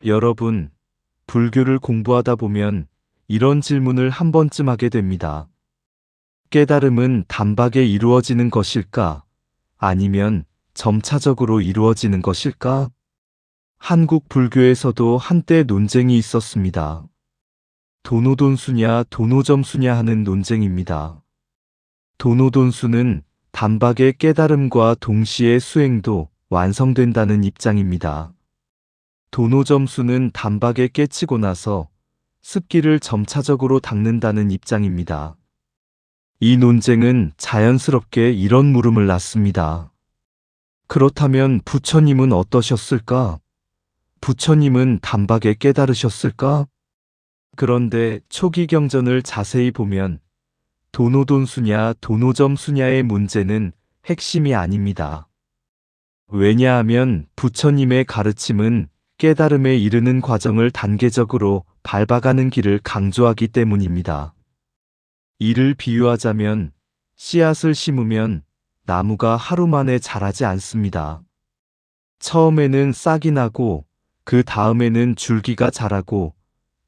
여러분, 불교를 공부하다 보면 이런 질문을 한 번쯤 하게 됩니다. 깨달음은 단박에 이루어지는 것일까? 아니면 점차적으로 이루어지는 것일까? 한국 불교에서도 한때 논쟁이 있었습니다. 도노돈수냐 도노점수냐 하는 논쟁입니다. 도노돈수는 단박에 깨달음과 동시에 수행도 완성된다는 입장입니다. 도노점수는 단박에 깨치고 나서 습기를 점차적으로 닦는다는 입장입니다. 이 논쟁은 자연스럽게 이런 물음을 낳습니다. 그렇다면 부처님은 어떠셨을까? 부처님은 단박에 깨달으셨을까? 그런데 초기 경전을 자세히 보면 도노돈수냐 도노점수냐의 문제는 핵심이 아닙니다. 왜냐하면 부처님의 가르침은 깨달음에 이르는 과정을 단계적으로 밟아가는 길을 강조하기 때문입니다. 이를 비유하자면 씨앗을 심으면 나무가 하루 만에 자라지 않습니다. 처음에는 싹이 나고 그 다음에는 줄기가 자라고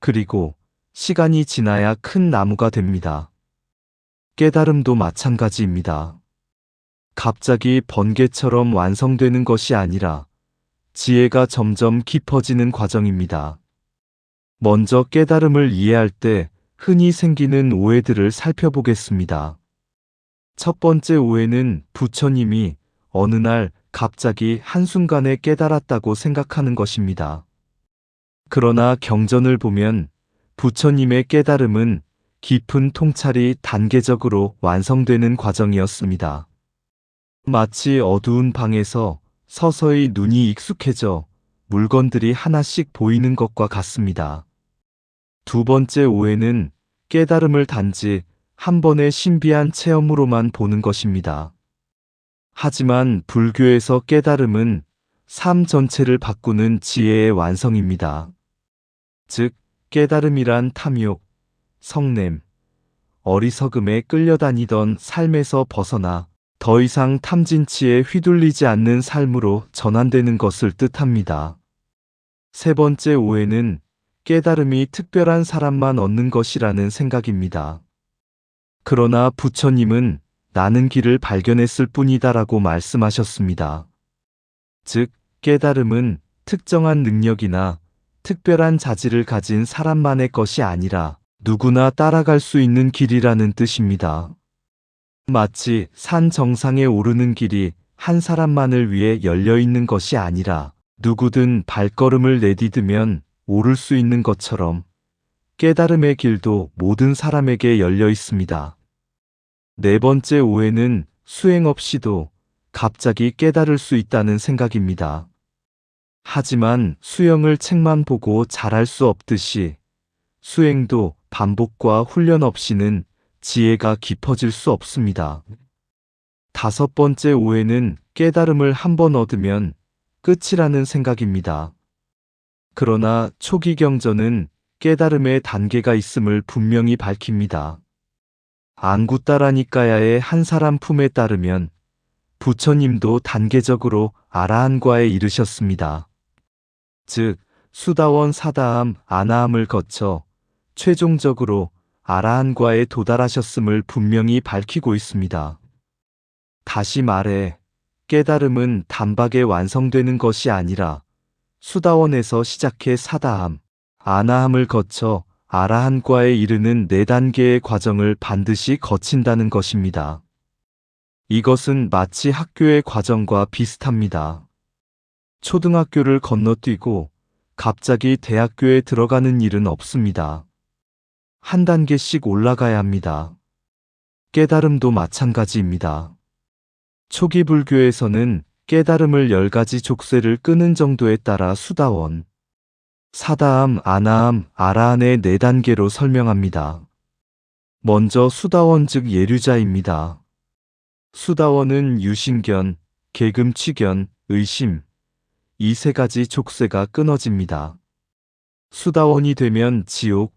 그리고 시간이 지나야 큰 나무가 됩니다. 깨달음도 마찬가지입니다. 갑자기 번개처럼 완성되는 것이 아니라 지혜가 점점 깊어지는 과정입니다. 먼저 깨달음을 이해할 때 흔히 생기는 오해들을 살펴보겠습니다. 첫 번째 오해는 부처님이 어느 날 갑자기 한순간에 깨달았다고 생각하는 것입니다. 그러나 경전을 보면 부처님의 깨달음은 깊은 통찰이 단계적으로 완성되는 과정이었습니다. 마치 어두운 방에서 서서히 눈이 익숙해져 물건들이 하나씩 보이는 것과 같습니다. 두 번째 오해는 깨달음을 단지 한 번의 신비한 체험으로만 보는 것입니다. 하지만 불교에서 깨달음은 삶 전체를 바꾸는 지혜의 완성입니다. 즉, 깨달음이란 탐욕, 성냄, 어리석음에 끌려다니던 삶에서 벗어나 더 이상 탐진치에 휘둘리지 않는 삶으로 전환되는 것을 뜻합니다. 세 번째 오해는 깨달음이 특별한 사람만 얻는 것이라는 생각입니다. 그러나 부처님은 나는 길을 발견했을 뿐이다라고 말씀하셨습니다. 즉, 깨달음은 특정한 능력이나 특별한 자질을 가진 사람만의 것이 아니라 누구나 따라갈 수 있는 길이라는 뜻입니다. 마치 산 정상에 오르는 길이 한 사람만을 위해 열려 있는 것이 아니라 누구든 발걸음을 내디디면 오를 수 있는 것처럼 깨달음의 길도 모든 사람에게 열려 있습니다. 네 번째 오해는 수행 없이도 갑자기 깨달을 수 있다는 생각입니다. 하지만 수영을 책만 보고 잘할 수 없듯이 수행도 반복과 훈련 없이는 지혜가 깊어질 수 없습니다. 다섯 번째 오해는 깨달음을 한 번 얻으면 끝이라는 생각입니다. 그러나 초기 경전은 깨달음의 단계가 있음을 분명히 밝힙니다. 안구따라니까야의 한 사람 품에 따르면 부처님도 단계적으로 아라한과에 이르셨습니다. 즉, 수다원 사다함, 아나함을 거쳐 최종적으로 아라한과에 도달하셨음을 분명히 밝히고 있습니다. 다시 말해, 깨달음은 단박에 완성되는 것이 아니라 수다원에서 시작해 사다함, 아나함을 거쳐 아라한과에 이르는 4단계의 과정을 반드시 거친다는 것입니다. 이것은 마치 학교의 과정과 비슷합니다. 초등학교를 건너뛰고 갑자기 대학교에 들어가는 일은 없습니다. 한 단계씩 올라가야 합니다. 깨달음도 마찬가지입니다. 초기 불교에서는 깨달음을 10가지 족쇄를 끄는 정도에 따라 수다원, 사다함, 아나함, 아라한의 4단계로 설명합니다. 먼저 수다원 즉 예류자입니다. 수다원은 유신견, 계금취견, 의심, 이 3가지 족쇄가 끊어집니다. 수다원이 되면 지옥,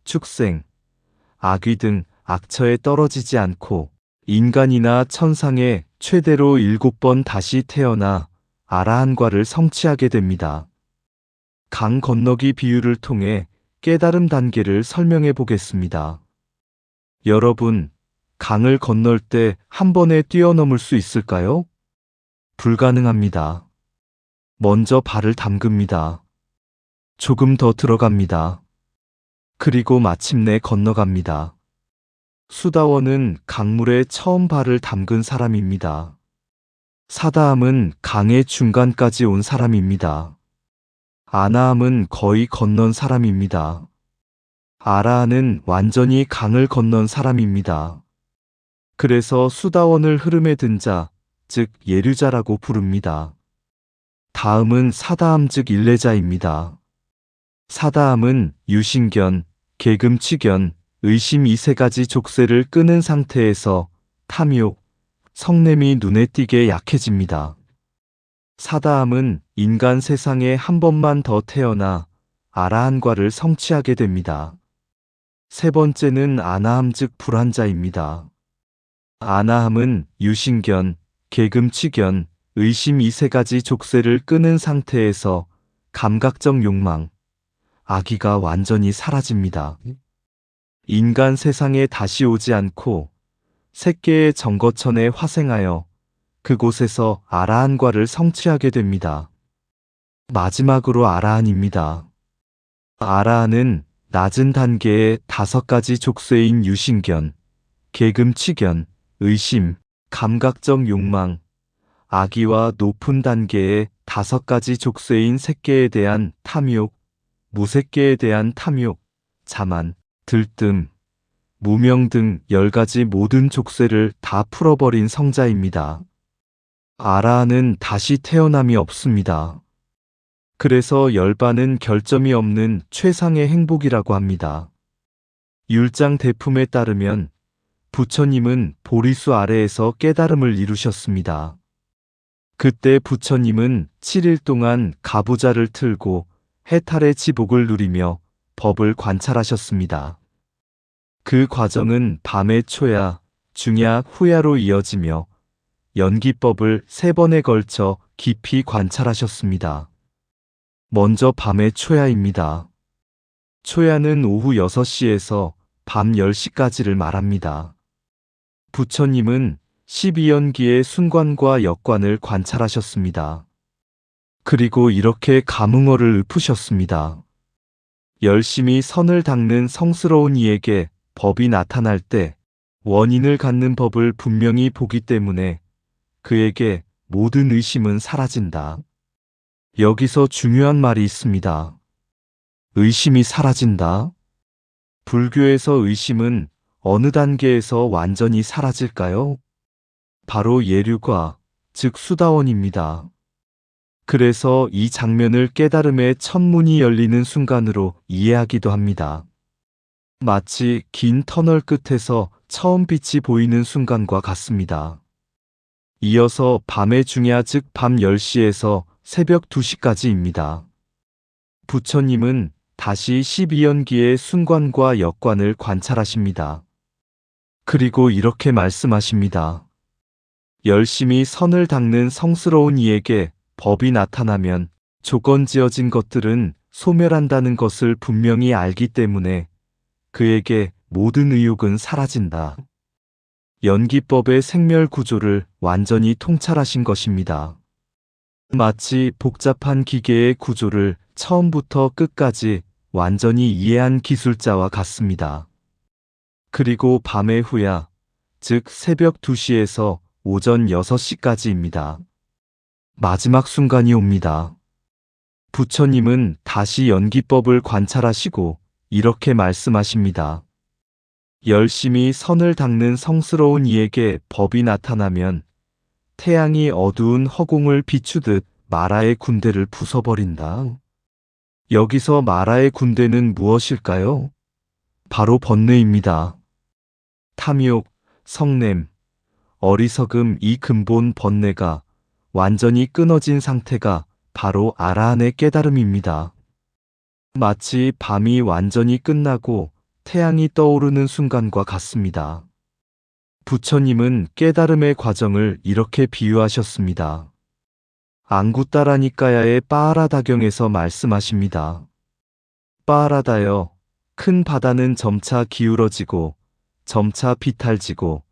축생, 악귀 등 악처에 떨어지지 않고 인간이나 천상에 최대로 7번 다시 태어나 아라한과를 성취하게 됩니다. 강 건너기 비유를 통해 깨달음 단계를 설명해 보겠습니다. 여러분, 강을 건널 때 한 번에 뛰어넘을 수 있을까요? 불가능합니다. 먼저 발을 담급니다. 조금 더 들어갑니다. 그리고 마침내 건너갑니다. 수다원은 강물에 처음 발을 담근 사람입니다. 사다함은 강의 중간까지 온 사람입니다. 아나함은 거의 건넌 사람입니다. 아라한은 완전히 강을 건넌 사람입니다. 그래서 수다원을 흐름에 든 자, 즉 예류자라고 부릅니다. 다음은 사다함 즉 일레자입니다. 사다함은 유신견, 계금치견, 의심 이 세 가지 족쇄를 끄는 상태에서 탐욕, 성냄이 눈에 띄게 약해집니다. 사다함은 인간 세상에 한 번만 더 태어나 아라한과를 성취하게 됩니다. 세 번째는 아나함 즉 불환자입니다. 아나함은 유신견, 계금치견, 의심 이 세 가지 족쇄를 끄는 상태에서 감각적 욕망, 악의가 완전히 사라집니다. 인간 세상에 다시 오지 않고 새끼의 정거천에 화생하여 그곳에서 아라한과를 성취하게 됩니다. 마지막으로 아라한입니다. 아라한은 낮은 단계의 5가지 족쇄인 유신견, 계금치견, 의심, 감각적 욕망, 악의와 높은 단계의 5가지 족쇄인 색계에 대한 탐욕, 무색계에 대한 탐욕, 자만, 들뜸, 무명 등 10가지 모든 족쇄를 다 풀어버린 성자입니다. 아라한은 다시 태어남이 없습니다. 그래서 열반은 결점이 없는 최상의 행복이라고 합니다. 율장 대품에 따르면 부처님은 보리수 아래에서 깨달음을 이루셨습니다. 그때 부처님은 7일 동안 가부좌를 틀고 해탈의 지복을 누리며 법을 관찰하셨습니다. 그 과정은 밤의 초야, 중야, 후야로 이어지며 연기법을 3번에 걸쳐 깊이 관찰하셨습니다. 먼저 밤의 초야입니다. 초야는 오후 6시에서 밤 10시까지를 말합니다. 부처님은 12연기의 순관과 역관을 관찰하셨습니다. 그리고 이렇게 감흥어를 읊으셨습니다. 열심히 선을 닦는 성스러운 이에게 법이 나타날 때 원인을 갖는 법을 분명히 보기 때문에 그에게 모든 의심은 사라진다. 여기서 중요한 말이 있습니다. 의심이 사라진다. 불교에서 의심은 어느 단계에서 완전히 사라질까요? 바로 예류과, 즉 수다원입니다. 그래서 이 장면을 깨달음의 첫 문이 열리는 순간으로 이해하기도 합니다. 마치 긴 터널 끝에서 처음 빛이 보이는 순간과 같습니다. 이어서 밤의 중야 즉 밤 10시에서 새벽 2시까지입니다. 부처님은 다시 12연기의 순관과 역관을 관찰하십니다. 그리고 이렇게 말씀하십니다. 열심히 선을 닦는 성스러운 이에게 법이 나타나면 조건 지어진 것들은 소멸한다는 것을 분명히 알기 때문에 그에게 모든 의욕은 사라진다. 연기법의 생멸 구조를 완전히 통찰하신 것입니다. 마치 복잡한 기계의 구조를 처음부터 끝까지 완전히 이해한 기술자와 같습니다. 그리고 밤의 후야, 즉 새벽 2시에서 오전 6시까지입니다. 마지막 순간이 옵니다. 부처님은 다시 연기법을 관찰하시고 이렇게 말씀하십니다. 열심히 선을 닦는 성스러운 이에게 법이 나타나면 태양이 어두운 허공을 비추듯 마라의 군대를 부숴버린다. 여기서 마라의 군대는 무엇일까요? 바로 번뇌입니다. 탐욕, 성냄, 어리석음 이 근본 번뇌가 완전히 끊어진 상태가 바로 아라한의 깨달음입니다. 마치 밤이 완전히 끝나고 태양이 떠오르는 순간과 같습니다. 부처님은 깨달음의 과정을 이렇게 비유하셨습니다. 앙구따라니까야의 빠아라다경에서 말씀하십니다. 빠아라다여, 큰 바다는 점차 기울어지고 점차 비탈지고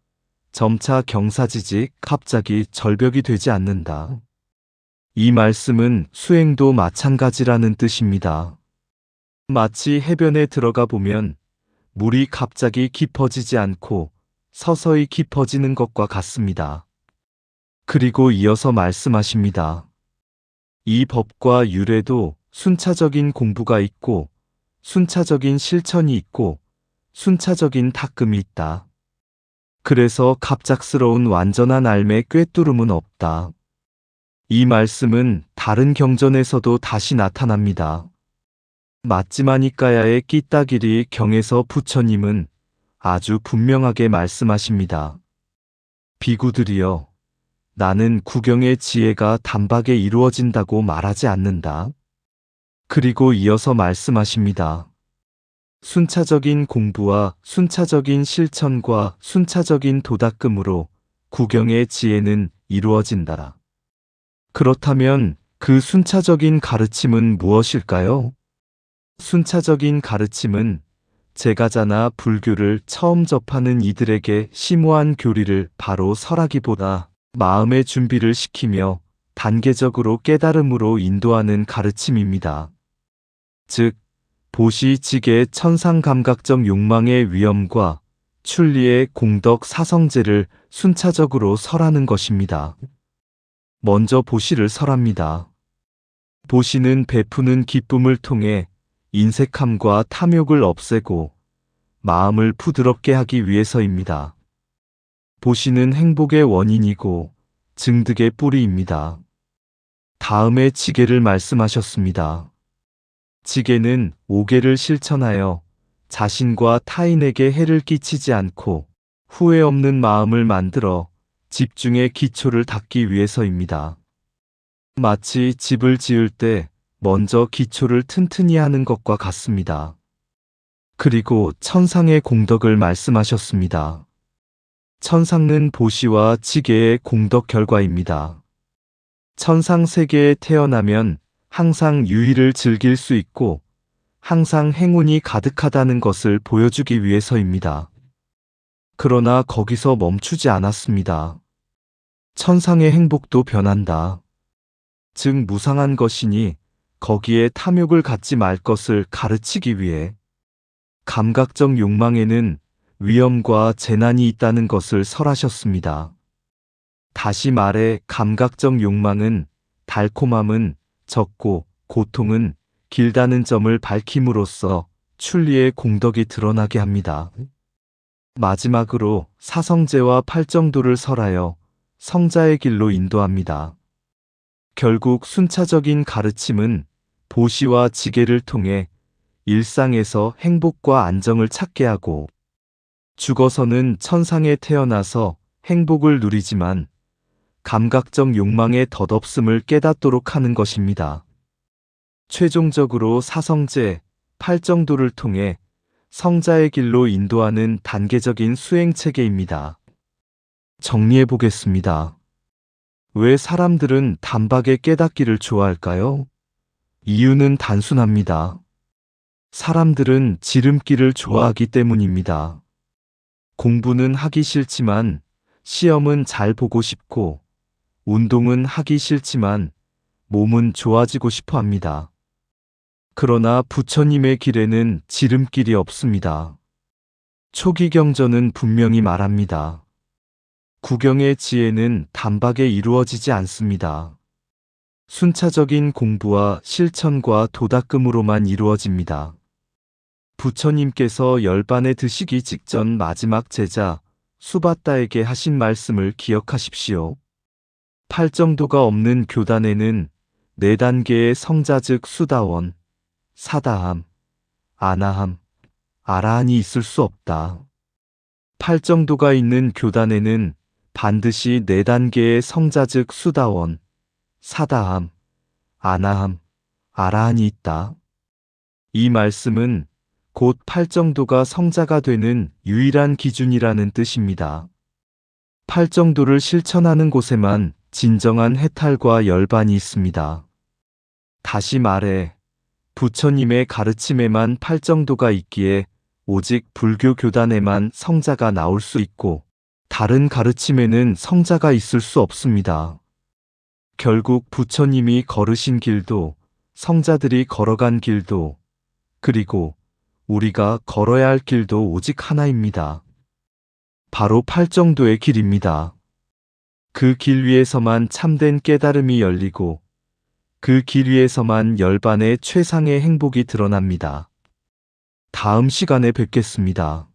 점차 경사지지 갑자기 절벽이 되지 않는다. 이 말씀은 수행도 마찬가지라는 뜻입니다. 마치 해변에 들어가 보면 물이 갑자기 깊어지지 않고 서서히 깊어지는 것과 같습니다. 그리고 이어서 말씀하십니다. 이 법과 율에도 순차적인 공부가 있고 순차적인 실천이 있고 순차적인 닦음이 있다. 그래서 갑작스러운 완전한 알매 꿰뚫음은 없다. 이 말씀은 다른 경전에서도 다시 나타납니다. 맞지마니까야의 끼따기리 경에서 부처님은 아주 분명하게 말씀하십니다. 비구들이여, 나는 구경의 지혜가 단박에 이루어진다고 말하지 않는다. 그리고 이어서 말씀하십니다. 순차적인 공부와 순차적인 실천과 순차적인 도닦음으로 구경의 지혜는 이루어진다. 그렇다면 그 순차적인 가르침은 무엇일까요? 순차적인 가르침은 제가자나 불교를 처음 접하는 이들에게 심오한 교리를 바로 설하기보다 마음의 준비를 시키며 단계적으로 깨달음으로 인도하는 가르침입니다. 즉, 보시지계의 천상감각적 욕망의 위험과 출리의 공덕 사성제를 순차적으로 설하는 것입니다. 먼저 보시를 설합니다. 보시는 베푸는 기쁨을 통해 인색함과 탐욕을 없애고 마음을 부드럽게 하기 위해서입니다. 보시는 행복의 원인이고 증득의 뿌리입니다. 다음에 지계를 말씀하셨습니다. 지계는 오계를 실천하여 자신과 타인에게 해를 끼치지 않고 후회 없는 마음을 만들어 집중의 기초를 닦기 위해서입니다. 마치 집을 지을 때 먼저 기초를 튼튼히 하는 것과 같습니다. 그리고 천상의 공덕을 말씀하셨습니다. 천상은 보시와 지계의 공덕 결과입니다. 천상 세계에 태어나면 항상 유의를 즐길 수 있고 항상 행운이 가득하다는 것을 보여주기 위해서입니다. 그러나 거기서 멈추지 않았습니다. 천상의 행복도 변한다. 즉 무상한 것이니 거기에 탐욕을 갖지 말 것을 가르치기 위해 감각적 욕망에는 위험과 재난이 있다는 것을 설하셨습니다. 다시 말해 감각적 욕망은 달콤함은 적고 고통은 길다는 점을 밝힘으로써 출리의 공덕이 드러나게 합니다. 마지막으로 사성제와 팔정도를 설하여 성자의 길로 인도합니다. 결국 순차적인 가르침은 보시와 지계를 통해 일상에서 행복과 안정을 찾게 하고 죽어서는 천상에 태어나서 행복을 누리지만 감각적 욕망의 덧없음을 깨닫도록 하는 것입니다. 최종적으로 사성제, 팔정도를 통해 성자의 길로 인도하는 단계적인 수행 체계입니다. 정리해 보겠습니다. 왜 사람들은 단박에 깨닫기를 좋아할까요? 이유는 단순합니다. 사람들은 지름길을 좋아하기 때문입니다. 공부는 하기 싫지만 시험은 잘 보고 싶고 운동은 하기 싫지만 몸은 좋아지고 싶어 합니다. 그러나 부처님의 길에는 지름길이 없습니다. 초기 경전은 분명히 말합니다. 구경의 지혜는 단박에 이루어지지 않습니다. 순차적인 공부와 실천과 도닦음으로만 이루어집니다. 부처님께서 열반에 드시기 직전 마지막 제자 수바다에게 하신 말씀을 기억하십시오. 팔정도가 없는 교단에는 4단계의 성자 즉 수다원, 사다함, 아나함, 아라한이 있을 수 없다. 팔정도가 있는 교단에는 반드시 4단계의 성자 즉 수다원, 사다함, 아나함, 아라한이 있다. 이 말씀은 곧 팔정도가 성자가 되는 유일한 기준이라는 뜻입니다. 팔정도를 실천하는 곳에만 진정한 해탈과 열반이 있습니다. 다시 말해, 부처님의 가르침에만 팔정도가 있기에 오직 불교 교단에만 성자가 나올 수 있고, 다른 가르침에는 성자가 있을 수 없습니다. 결국 부처님이 걸으신 길도, 성자들이 걸어간 길도, 그리고 우리가 걸어야 할 길도 오직 하나입니다. 바로 팔정도의 길입니다. 그 길 위에서만 참된 깨달음이 열리고, 그 길 위에서만 열반의 최상의 행복이 드러납니다. 다음 시간에 뵙겠습니다.